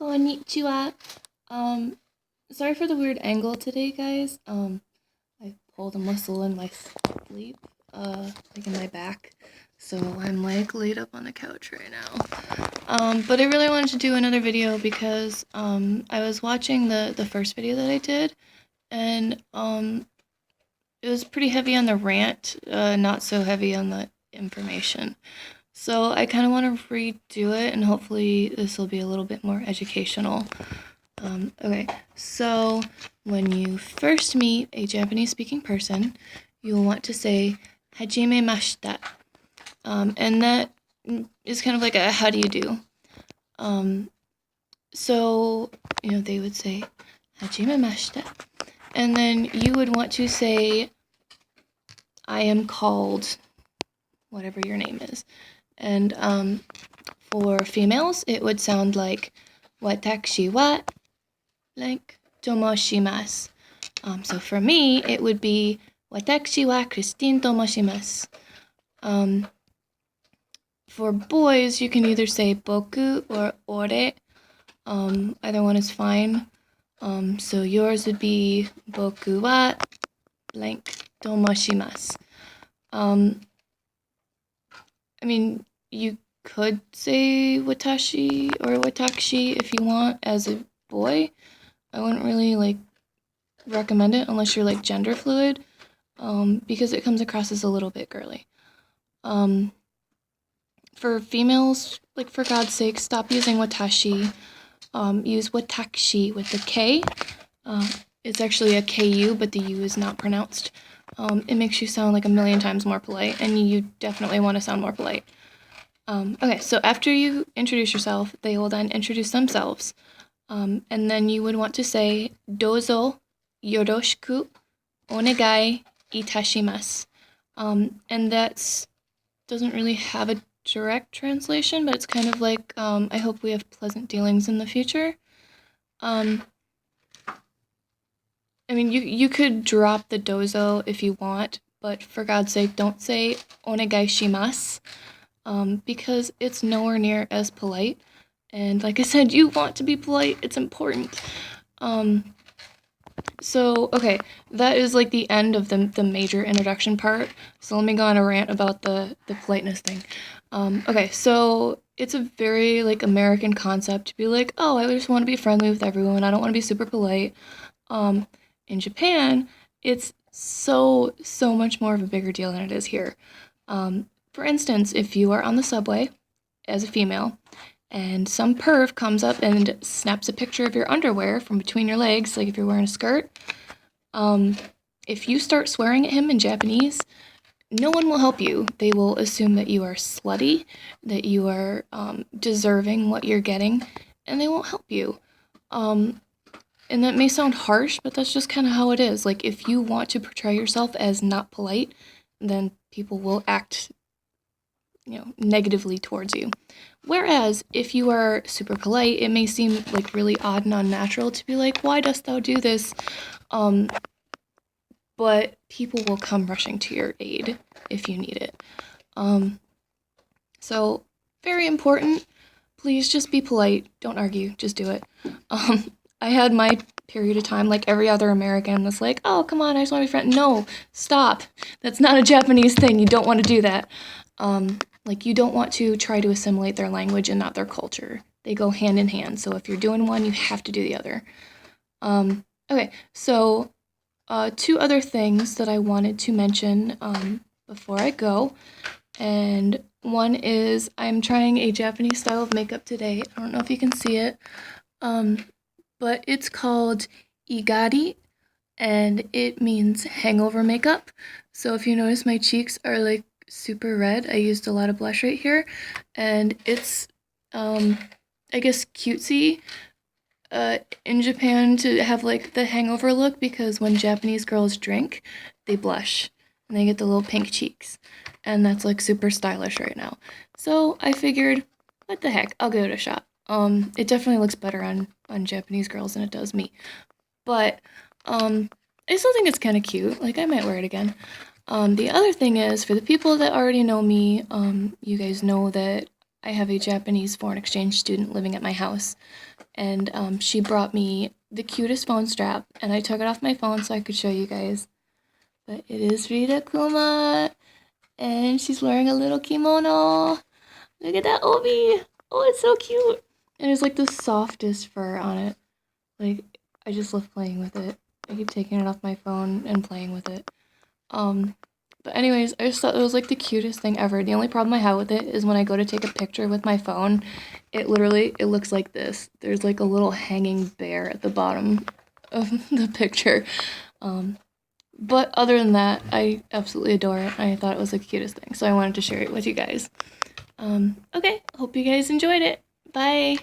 Konnichiwa. Sorry for the weird angle today, guys. I pulled a muscle in my sleep, like in my back, so I'm like laid up on the couch right now. But I really wanted to do another video because I was watching the first video that I did, and it was pretty heavy on the rant, not so heavy on the information. So I kind of want to redo it, and hopefully this will be a little bit more educational. Okay, so when you first meet a Japanese-speaking person, you'll want to say "hajime mashita," and that is kind of like a "how do you do." So they would say "hajime mashita," and then you would want to say, "I am called whatever your name is," and for females, it would sound like "watashi wa like tomoshimasu." So for me, it would be "watashi wa Christine tomoshimasu." For boys, you can either say boku or ore. Either one is fine. So yours would be boku wa blank tomoshimasu. I mean, you could say watashi or watashi if you want as a boy. I wouldn't really recommend it unless you're gender fluid, because it comes across as a little bit girly. For females, for God's sake, stop using watashi. Use watashi with the K. It's actually a KU, but the U is not pronounced. It makes you sound like a million times more polite, and you definitely want to sound more polite. Okay, so after you introduce yourself, they will then introduce themselves. And then you would want to say, "Dozo yoroshiku onegai itashimasu." And that doesn't really have a direct translation, but it's kind of like, I hope we have pleasant dealings in the future. I mean, you could drop the dozo if you want, but for God's sake, don't say onegai shimasu, because it's nowhere near as polite. And like I said, you want to be polite. It's important. So, okay, that is the end of the major introduction part. So let me go on a rant about the politeness thing. Okay, so it's a very American concept to be like, oh, I just want to be friendly with everyone. I don't want to be super polite. In Japan, it's so much more of a bigger deal than it is here. For instance, if you are on the subway as a female, and some perv comes up and snaps a picture of your underwear from between your legs, like if you're wearing a skirt, if you start swearing at him in Japanese, no one will help you. They will assume that you are slutty, that you are deserving what you're getting, and they won't help you. And that may sound harsh, but that's just kind of how it is. If you want to portray yourself as not polite, then people will act negatively towards you. Whereas if you are super polite, it may seem really odd and unnatural to be like, why dost thou do this? But people will come rushing to your aid if you need it. So very important. Please just be polite. Don't argue. Just do it. I had my period of time like every other American that's like, oh, come on, I just want to be friends. No, stop. That's not a Japanese thing. You don't want to do that. You don't want to try to assimilate their language and not their culture. They go hand in hand. So if you're doing one, you have to do the other. Okay, so two other things that I wanted to mention before I go. And one is I'm trying a Japanese style of makeup today. I don't know if you can see it, but it's called igari, and it means hangover makeup. So if you notice, my cheeks are super red. I used a lot of blush right here, and it's I guess cutesy in Japan to have the hangover look, because when Japanese girls drink, they blush and they get the little pink cheeks, and that's super stylish right now. So I figured, what the heck, I'll give it a shot. It definitely looks better on Japanese girls than it does me, but I still think it's kind of cute. I might wear it again. The other thing is, for the people that already know me, you guys know that I have a Japanese foreign exchange student living at my house, and she brought me the cutest phone strap, and I took it off my phone so I could show you guys. But it is Rita Kuma, and she's wearing a little kimono. Look at that obi! Oh, it's so cute! And it's like the softest fur on it. Like, I just love playing with it. I keep taking it off my phone and playing with it. But anyways, I just thought it was like the cutest thing ever. The only problem I have with it is when I go to take a picture with my phone, it looks like this. There's like a little hanging bear at the bottom of the picture. But other than that, I absolutely adore it. I thought it was the cutest thing, so I wanted to share it with you guys. Okay, hope you guys enjoyed it. Bye!